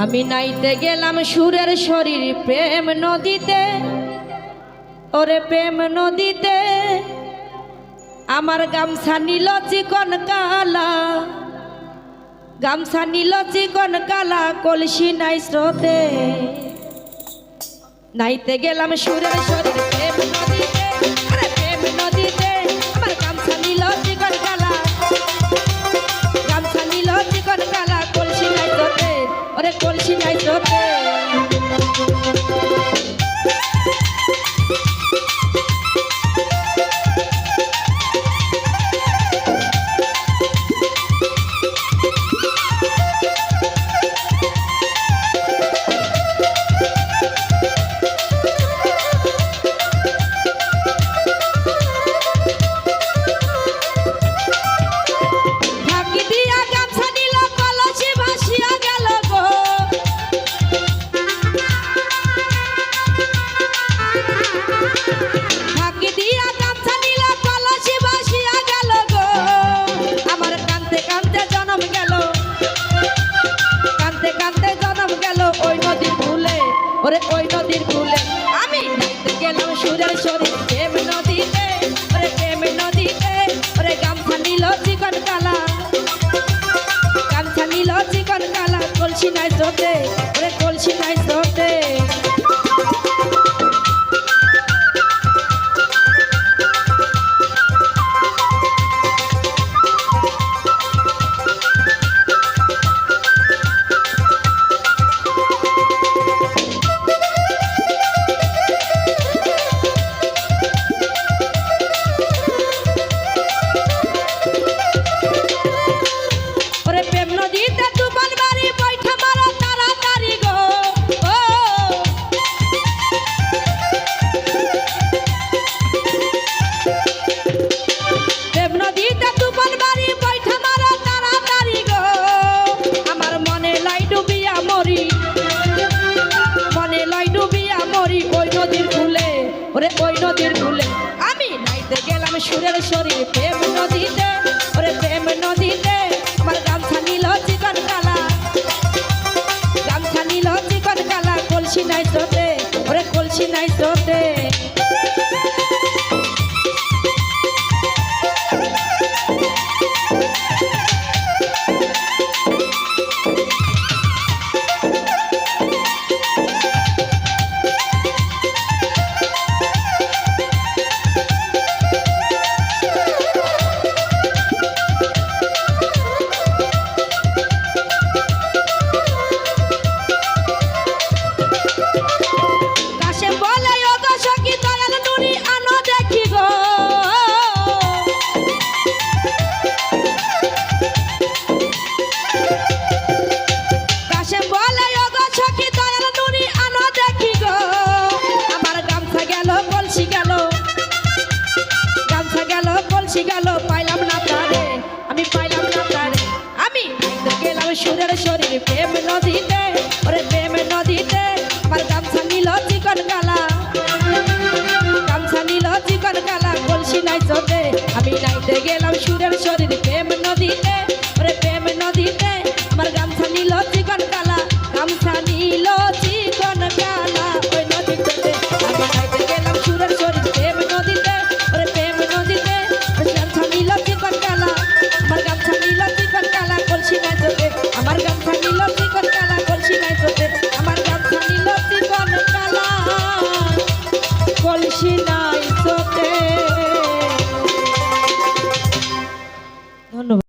আমি নাইতে গেলাম সুরের শরীর প্রেম নদীতে, ওরে প্রেম নদীতে আমার গামছা নীল চিকন কালা, গামছা নীল চিকন কালা কলসি নাই স্রোতে। নাইতে গেলাম সুরের শরীর প্রেম নদীতে, আরে প্রেম নদীতে আমার গামছা নীল চিকন কালা, গামছা নীল চিকন কালা কলসি নাই স্রোতে, ওরে কলসি নাই স্রোতে। ওরে ওই নদীর কূলে আমি নাইতে গেলাম সুরের শরীর প্রেম নদীতে, ওরে প্রেম নদীতে ওরে গামছা নীল চিকন কালা, গামছা নীল চিকন কালা কলসি নাই স্রোতে, ওরে কলসি নাই স্রোতে। ওরে ওই নদীর কূলে আমি নাইতে গেলাম সুরের শরীর প্রেম নদীতে, ওরে প্রেম নদীতে আমার গামছা নীল চিকন কালা, গামছা নীল চিকন কালা কলসি নাই স্রোতে, ওরে কলসি নাই স্রোতে। পাইলাম না তারে, আমি পাইলাম না তারে, আমি গেলাম সুরের শরীর প্রেম নদীতে, ওরে প্রেম নদীতে আমার গামছা নীল চিকন কালা, গামছা নীল চিকন কালা কলসি নাই স্রোতে। আমি নাইতে গেলাম সুরের শরীর প্রেম নদীতে, ওরে প্রেম নদীতে আমার গামছা নীল চিকন কালা, গামছা নীল চিকন কালা ওই নদীতে। আমি নাইতে গেলাম সুরের শরীর প্রেম নদীতে, ওরে প্রেম নদীতে গামছা নীল চিকন কালা, আমার গামছা নীল চিকন কালা কলসি নাই স্রোতে, আমার গামছা নীল চিকন কালা কলসি নাই স্রোতে, আমার গামছা নীল চিকন কালা কলসি নাই।